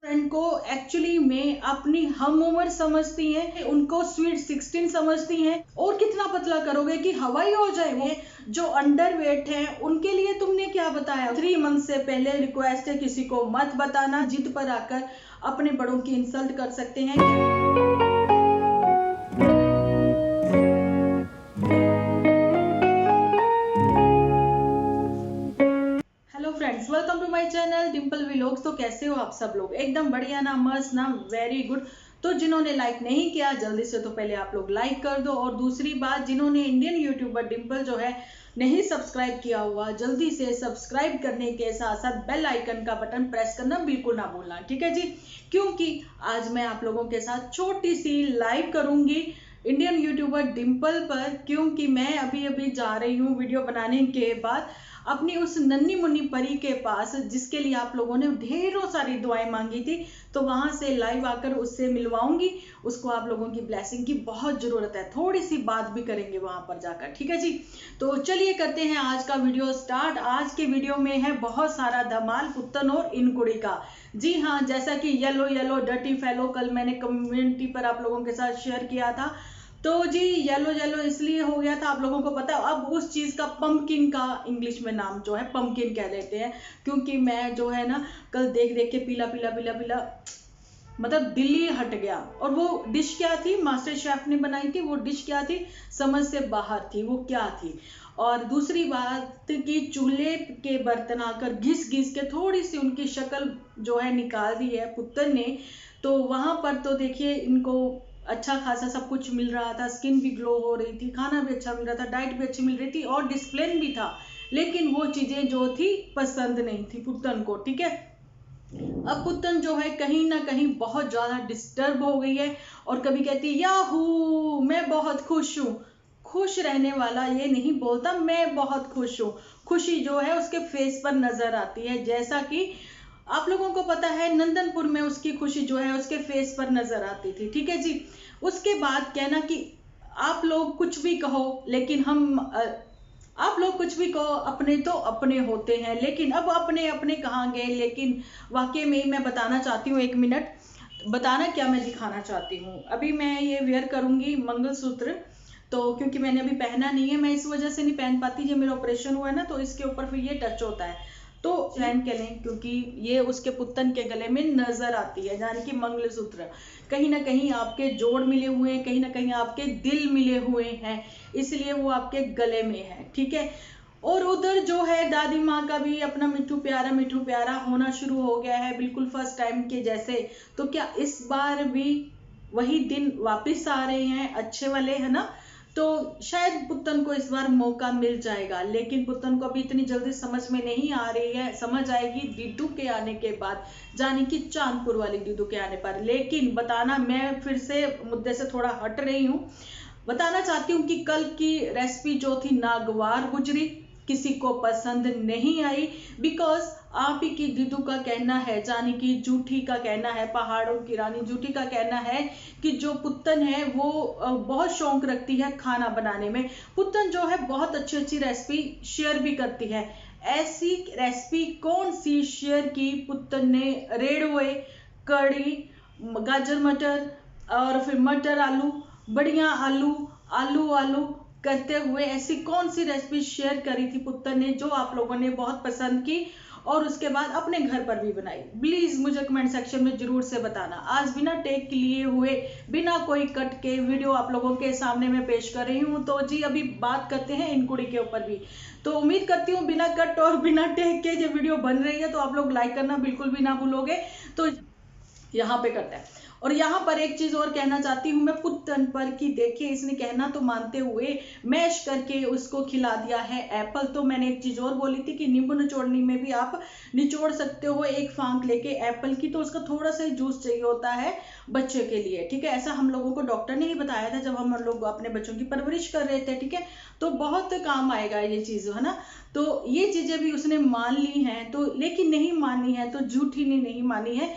Friend को actually में अपनी हम उम्र समझती हैं, उनको स्वीट 16 समझती हैं। और कितना पतला करोगे कि हवाई हो जाएंगे। जो अंडर वेट हैं उनके लिए तुमने क्या बताया? 3 मंथ से पहले रिक्वेस्ट है, किसी को मत बताना। जिद पर आकर अपने बड़ों की इंसल्ट कर सकते हैं। Hello friends, welcome to my channel Dimple vlogs. तो कैसे हो आप सब लोग? एकदम बढ़िया ना, मस्त ना, वेरी गुड। तो जिन्होंने लाइक नहीं किया जल्दी से तो पहले आप लोग लाइक कर दो। और दूसरी बात, जिन्होंने इंडियन यूट्यूबर डिम्पल जो है नहीं सब्सक्राइब किया हुआ, जल्दी से सब्सक्राइब करने के साथ साथ बेल आइकन का बटन प्रेस करना बिल्कुल ना भूलना, ठीक है जी। क्योंकि आज मैं आप लोगों के साथ छोटी सी लाइव करूंगी इंडियन यूट्यूबर डिम्पल पर, क्योंकि मैं अभी अभी जा रही हूँ वीडियो बनाने के बाद अपनी उस नन्ही मुन्नी परी के पास, जिसके लिए आप लोगों ने ढेरों सारी दुआएं मांगी थी। तो वहां से लाइव आकर उससे मिलवाऊंगी। उसको आप लोगों की ब्लेसिंग की बहुत जरूरत है। थोड़ी सी बात भी करेंगे वहां पर जाकर, ठीक है जी। तो चलिए करते हैं आज का वीडियो स्टार्ट। आज के वीडियो में है बहुत सारा धमाल पुत्तन और इनकुड़ी का। जी हाँ, जैसा कि येलो येलो डर्टी फेलो कल मैंने कम्युनिटी पर आप लोगों के साथ शेयर किया था। तो जी येलो येलो इसलिए हो गया था, आप लोगों को पता है। अब उस चीज का पंपकिन का इंग्लिश में नाम जो है पंपकिन कह देते हैं। क्योंकि मैं जो है ना कल देख देख के पीला पीला पीला पीला मतलब दिल ही हट गया। और वो डिश क्या थी, मास्टर शेफ ने बनाई थी। वो डिश क्या थी, समझ से बाहर थी। वो क्या थी? और दूसरी बात कि चूल्हे के बर्तन आकर घिस घिस के थोड़ी सी उनकी शक्ल जो है निकाल दी है पुत्र ने। तो वहां पर तो देखिए इनको अच्छा खासा सब कुछ मिल रहा था। स्किन भी ग्लो हो रही थी, खाना भी अच्छा मिल रहा था, डाइट भी अच्छी मिल रही थी और डिसिप्लिन भी था। लेकिन वो चीजें जो थी पसंद नहीं थी पुतन को, ठीक है। अब पुतन जो है कहीं ना कहीं बहुत ज्यादा डिस्टर्ब हो गई है। और कभी कहती है याहू मैं बहुत खुश हूं। खुश रहने वाला ये नहीं बोलता मैं बहुत खुश हूं। खुशी जो है उसके फेस पर नजर आती है। जैसा कि आप लोगों को पता है नंदनपुर में उसकी खुशी जो है उसके फेस पर नजर आती थी, ठीक है जी। उसके बाद कहना कि आप लोग कुछ भी कहो लेकिन आप लोग कुछ भी कहो, अपने तो अपने होते हैं। लेकिन अब अपने अपने कहाँ गए? लेकिन वाकई में मैं बताना चाहती हूँ, 1 मिनट बताना क्या मैं दिखाना चाहती हूँ। अभी मैं ये वेयर करूंगी मंगलसूत्र। तो क्योंकि मैंने अभी पहना नहीं है, मैं इस वजह से नहीं पहन पाती। जब मेरा ऑपरेशन हुआ है ना, तो इसके ऊपर फिर ये टच होता है। तो चैन के लें, क्योंकि ये उसके पुतन के गले में नजर आती है, यानी कि मंगलसूत्र। कहीं ना कहीं आपके जोड़ मिले हुए हैं, कहीं ना कहीं आपके दिल मिले हुए हैं, इसलिए वो आपके गले में है, ठीक है। और उधर जो है दादी माँ का भी अपना मिठू प्यारा होना शुरू हो गया है, बिल्कुल फर्स्ट टाइम के जैसे। तो क्या इस बार भी वही दिन वापस आ रहे हैं अच्छे वाले, है ना। तो शायद पुतन को इस बार मौका मिल जाएगा। लेकिन पुतन को अभी इतनी जल्दी समझ में नहीं आ रही है, समझ आएगी दीदू के आने के बाद, जाने की चांदपुर वाली दीदू के आने पर। लेकिन बताना, मैं फिर से मुद्दे से थोड़ा हट रही हूँ। बताना चाहती हूँ कि कल की रेसिपी जो थी नागवार गुजरी, किसी को पसंद नहीं आई। बिकॉज आप ही की दीदू का कहना है, जानी कि जूठी का कहना है, पहाड़ों की रानी जूठी का कहना है कि जो पुत्तन है वो बहुत शौक रखती है खाना बनाने में। पुत्तन जो है बहुत अच्छी अच्छी रेसिपी शेयर भी करती है। ऐसी रेसिपी कौन सी शेयर की पुत्तन ने? रेड़वे, कड़ी, गाजर मटर, और फिर मटर आलू, बढ़िया आलू, आलू आलू करते हुए ऐसी कौन सी रेसिपी शेयर करी थी पुत्तर ने जो आप लोगों ने बहुत पसंद की और उसके बाद अपने घर पर भी बनाई? प्लीज मुझे कमेंट सेक्शन में जरूर से बताना। आज बिना टेक लिए हुए, बिना कोई कट के वीडियो आप लोगों के सामने में पेश कर रही हूँ। तो जी अभी बात करते हैं इनकुड़ी के ऊपर भी। तो उम्मीद करती हूँ बिना कट और बिना टेक के जो वीडियो बन रही है, तो आप लोग लाइक करना बिल्कुल भी ना भूलोगे। तो यहाँ पे करते हैं। और यहाँ पर एक चीज और कहना चाहती हूँ मैं पुत्तन पर कि देखिए इसने कहना तो मानते हुए मैश करके उसको खिला दिया है एप्पल। तो मैंने एक चीज और बोली थी कि नींबू निचोड़नी में भी आप निचोड़ सकते हो एक फांक लेके एप्पल की। तो उसका थोड़ा सा जूस चाहिए होता है बच्चे के लिए, ठीक है। ऐसा हम लोगों को डॉक्टर ने ही बताया था जब हम लोग अपने बच्चों की परवरिश कर रहे थे, ठीक है। तो बहुत काम आएगा ये चीज, है ना। तो ये चीजें भी उसने मान ली हैं। तो लेकिन नहीं मानी है तो झूठी ने नहीं मानी है।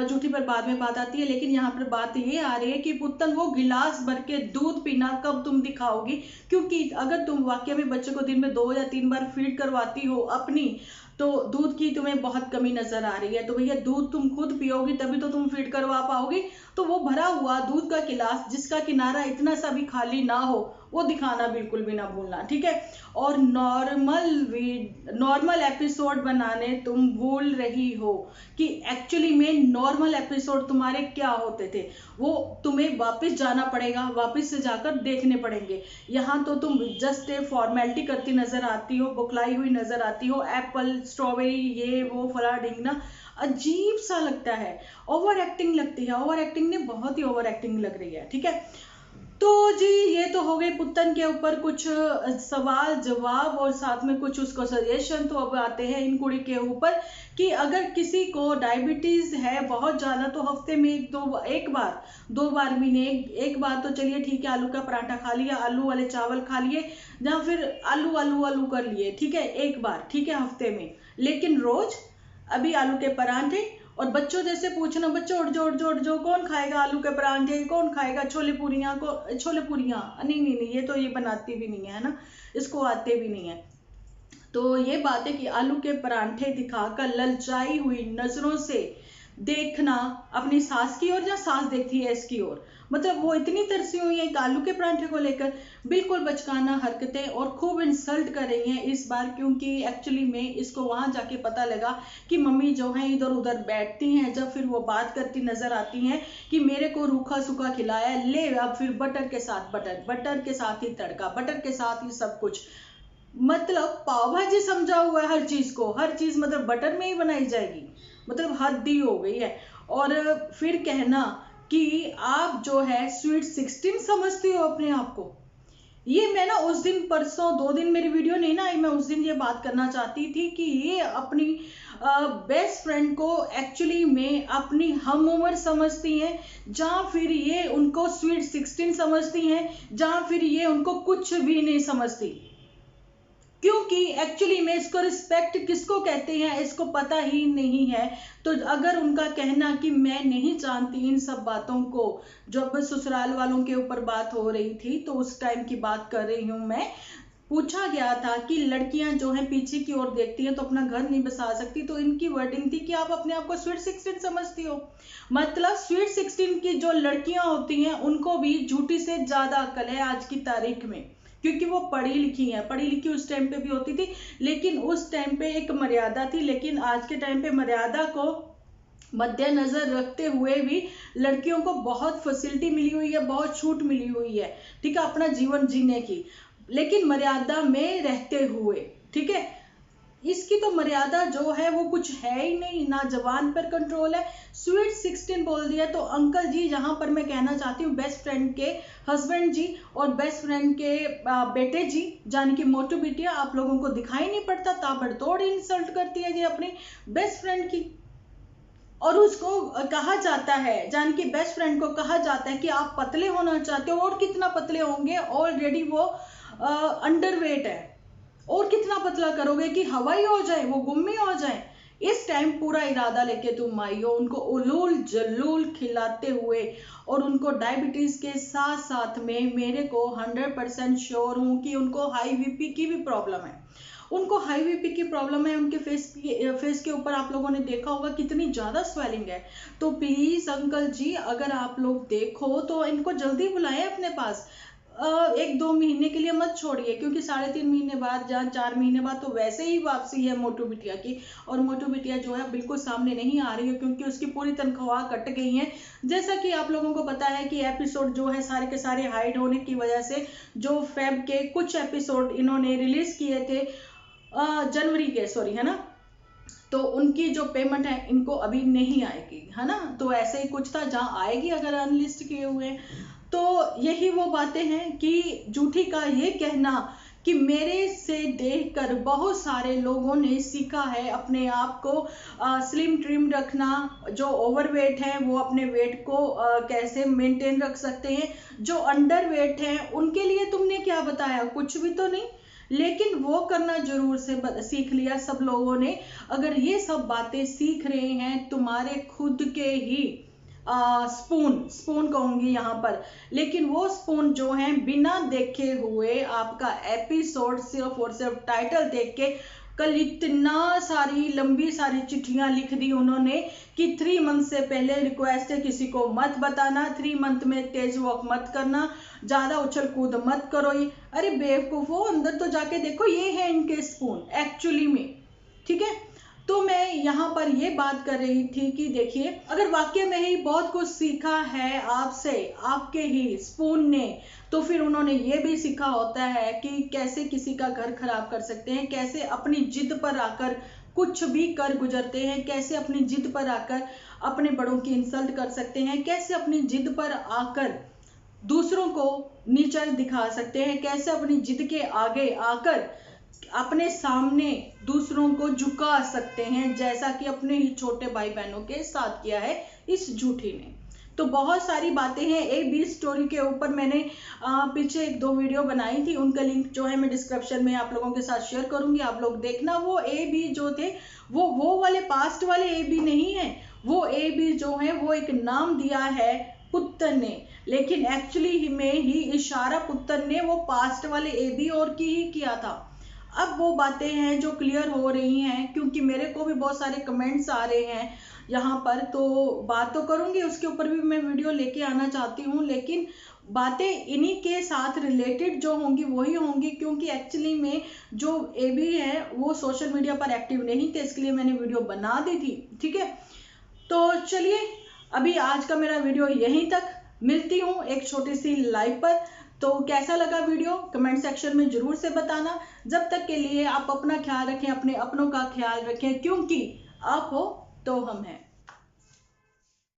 झूठी पर बाद में बात आती है। लेकिन लेकिन यहाँ पर बात ये आ रही है कि पुत्तन वो गिलास भर के दूध पीना कब तुम दिखाओगी, क्योंकि अगर तुम वाकई में बच्चे को दिन में 2 या 3 बार फीड करवाती हो अपनी, तो दूध की तुम्हें बहुत कमी नजर आ रही है। तो भैया दूध तुम खुद पियोगी तभी तो तुम फीड करवा पाओगी। तो वो भरा हुआ दूध का गिलास जिसका किनारा इतना सा भी खाली ना हो वो दिखाना बिल्कुल भी ना भूलना, ठीक है। और नॉर्मल एपिसोड बनाने तुम भूल रही हो कि एक्चुअली में नॉर्मल एपिसोड तुम्हारे क्या होते थे, वो तुम्हें वापस जाना पड़ेगा, वापस से जाकर देखने पड़ेंगे। यहाँ तो तुम जस्ट ए फॉर्मेलिटी करती नजर आती हो, बुखलाई हुई नजर आती हो, एप्पल स्ट्रॉबेरी ये वो फला ढिंगना, अजीब सा लगता है, ओवर एक्टिंग लगती है। ओवर एक्टिंग ने बहुत ही ओवर एक्टिंग लग रही है, ठीक है। तो जी ये तो हो गए पुत्तन के ऊपर कुछ सवाल जवाब और साथ में कुछ उसको सजेशन। तो अब आते हैं इन कुड़ी के ऊपर कि अगर किसी को डायबिटीज है बहुत ज्यादा तो हफ्ते में एक बार 2 बार महीने एक बार तो चलिए ठीक है, आलू का पराठा खा लिया, आलू वाले चावल खा लिए, या फिर आलू आलू आलू कर लिए, ठीक है, एक बार ठीक है हफ्ते में। लेकिन रोज अभी आलू के पराठे, और बच्चों जैसे पूछना, बच्चों उठ जो कौन खाएगा आलू के परांठे, कौन खाएगा छोले पूरियां, छोले पूरियां नहीं नहीं नहीं, ये तो ये बनाती भी नहीं है ना, इसको आते भी नहीं है। तो ये बात है कि आलू के परांठे दिखाकर ललचाई हुई नजरों से देखना अपनी सास की ओर, या सास देखती है इसकी ओर, मतलब वो इतनी तरसी हुई है आलू के परांठे को लेकर, बिल्कुल बचकाना हरकतें, और खूब इंसल्ट कर रही हैं इस बार, क्योंकि एक्चुअली में इसको वहां जाके पता लगा कि मम्मी जो है इधर उधर बैठती हैं, जब फिर वो बात करती नजर आती हैं कि मेरे को रूखा सूखा खिलाया, ले अब फिर बटर के साथ बटर, बटर के साथ ही तड़का, बटर के साथ ही सब कुछ, मतलब पाव भाजी समझा हुआ है हर चीज को, हर चीज मतलब बटर में ही बनाई जाएगी, मतलब हद ही हो गई है। और फिर कहना कि आप जो है स्वीट 16 समझती हो अपने आप को। ये मैं ना उस दिन परसों 2 दिन मेरी वीडियो नहीं ना आई, मैं उस दिन ये बात करना चाहती थी कि ये अपनी बेस्ट फ्रेंड को एक्चुअली में अपनी हम उम्र समझती हैं, जहाँ फिर ये उनको स्वीट 16 समझती हैं, जहाँ फिर ये उनको कुछ भी नहीं समझती, क्योंकि एक्चुअली में इसको रिस्पेक्ट किसको कहते हैं इसको पता ही नहीं है। तो अगर उनका कहना कि मैं नहीं जानती इन सब बातों को, जब ससुराल वालों के ऊपर बात हो रही थी तो उस टाइम की बात कर रही हूं मैं, पूछा गया था कि लड़कियां जो हैं पीछे की ओर देखती हैं तो अपना घर नहीं बसा सकती, तो इनकी वर्डिंग थी कि आप अपने आप को स्वीट 16 समझती हो, मतलब स्वीट 16 की जो लड़कियां होती हैं उनको भी झूठी से ज्यादा अकल है आज की तारीख में, क्योंकि वो पढ़ी लिखी हैं, पढ़ी लिखी उस टाइम पे भी होती थी, लेकिन उस टाइम पे एक मर्यादा थी, लेकिन आज के टाइम पे मर्यादा को मद्देनजर रखते हुए भी लड़कियों को बहुत फैसिलिटी मिली हुई है, बहुत छूट मिली हुई है, ठीक है, अपना जीवन जीने की, लेकिन मर्यादा में रहते हुए, ठीक है। इसकी तो मर्यादा जो है वो कुछ है ही नहीं, ना जबान पर कंट्रोल है, स्वीट 16 बोल दिया। तो अंकल जी यहाँ पर मैं कहना चाहती हूँ बेस्ट फ्रेंड के हस्बैंड जी और बेस्ट फ्रेंड के बेटे जी, जान की मोटू बिटिया, आप लोगों को दिखाई नहीं पड़ता, ताबड़तोड़ इंसल्ट करती है जी अपनी बेस्ट फ्रेंड की, और उसको कहा जाता है, जान की बेस्ट फ्रेंड को कहा जाता है कि आप पतले होना चाहते हो, और कितना पतले होंगे, ऑलरेडी वो अंडरवेट है, और कितना पतला करोगे कि हवाई हो जाए, वो गुम्मी हो जाए। इस टाइम पूरा इरादा लेके तुम आई हो उनको उलूल जलूल खिलाते हुए, और उनको डायबिटीज के साथ साथ में मेरे को 100% श्योर हूं कि उनको हाई बीपी की भी प्रॉब्लम है, उनको हाई बीपी की प्रॉब्लम है, उनके फेस के ऊपर आप लोगों ने देखा होगा कितनी ज्यादा स्वेलिंग है। तो प्लीज अंकल जी अगर आप लोग देखो तो इनको जल्दी बुलाएं अपने पास, 1-2 महीने के लिए मत छोड़िए, क्योंकि 3.5 महीने बाद या 4 महीने बाद तो वैसे ही वापसी है मोटू बिटिया की, और मोटू बिटिया जो है बिल्कुल सामने नहीं आ रही है, क्योंकि उसकी पूरी तनख्वाह कट गई है। जैसा कि आप लोगों को पता है कि एपिसोड जो है सारे के सारे हाइड होने की वजह से, जो फेब के कुछ एपिसोड इन्होंने रिलीज किए थे जनवरी के, सॉरी है ना, तो उनकी जो पेमेंट है इनको अभी नहीं आएगी, है ना, तो ऐसे ही कुछ था, जहां आएगी अगर अनलिस्ट किए हुए हैं। तो यही वो बातें हैं कि झूठी का ये कहना कि मेरे से देखकर बहुत सारे लोगों ने सीखा है अपने आप को स्लिम ट्रिम रखना, जो ओवरवेट हैं वो अपने वेट को कैसे मेंटेन रख सकते हैं, जो अंडरवेट हैं उनके लिए तुमने क्या बताया, कुछ भी तो नहीं, लेकिन वो करना जरूर से सीख लिया सब लोगों ने। अगर ये सब बातें सीख रहे हैं तुम्हारे खुद के ही स्पून कहूंगी यहाँ पर, लेकिन वो स्पून जो है बिना देखे हुए आपका एपिसोड सिर्फ और सिर्फ टाइटल देख के कल इतना सारी लंबी सारी चिट्ठियां लिख दी उन्होंने कि 3 मंथ से पहले रिक्वेस्ट है किसी को मत बताना, 3 मंथ में तेज वॉक मत करना, ज्यादा उछल कूद मत करो। ये अरे बेवकूफो, अंदर तो जाके देखो, ये है इनके स्पून एक्चुअली में, ठीक है। तो मैं यहाँ पर ये बात कर रही थी कि देखिए, अगर वाकई में ही बहुत कुछ सीखा है आपसे आपके ही स्पून ने, तो फिर उन्होंने ये भी सीखा होता है कि कैसे किसी का घर खराब कर सकते हैं, कैसे अपनी जिद पर आकर कुछ भी कर गुजरते हैं, कैसे अपनी जिद पर आकर अपने बड़ों की इंसल्ट कर सकते हैं, कैसे अपनी जिद पर आकर दूसरों को नीचा दिखा सकते हैं, कैसे अपनी जिद के आगे आकर अपने सामने दूसरों को झुका सकते हैं, जैसा कि अपने ही छोटे भाई बहनों के साथ किया है इस झूठी ने। तो बहुत सारी बातें हैं। ए बी स्टोरी के ऊपर मैंने पीछे 1-2 वीडियो बनाई थी, उनका लिंक जो है मैं डिस्क्रिप्शन में आप लोगों के साथ शेयर करूंगी, आप लोग देखना। वो ए बी जो थे वो वाले पास्ट वाले ए बी नहीं है, वो ए बी जो है वो एक नाम दिया है पुत्र ने, लेकिन एक्चुअली में ही इशारा पुत्र ने वो पास्ट वाले ए बी और की ही किया था। अब वो बातें हैं जो क्लियर हो रही हैं, क्योंकि मेरे को भी बहुत सारे कमेंट्स आ रहे हैं यहाँ पर, तो बात तो करूंगी, उसके ऊपर भी मैं वीडियो लेके आना चाहती हूँ, लेकिन बातें इन्हीं के साथ रिलेटेड जो होंगी वही होंगी, क्योंकि एक्चुअली में जो ए बी है वो सोशल मीडिया पर एक्टिव नहीं थे, इसके लिए मैंने वीडियो बना दी थी, ठीक है। तो चलिए, अभी आज का मेरा वीडियो यहीं तक, मिलती हूँ एक छोटी सी लाइव पर। तो कैसा लगा वीडियो कमेंट सेक्शन में जरूर से बताना। जब तक के लिए आप अपना ख्याल रखें, अपने अपनों का ख्याल रखें, क्योंकि आप हो तो हम हैं।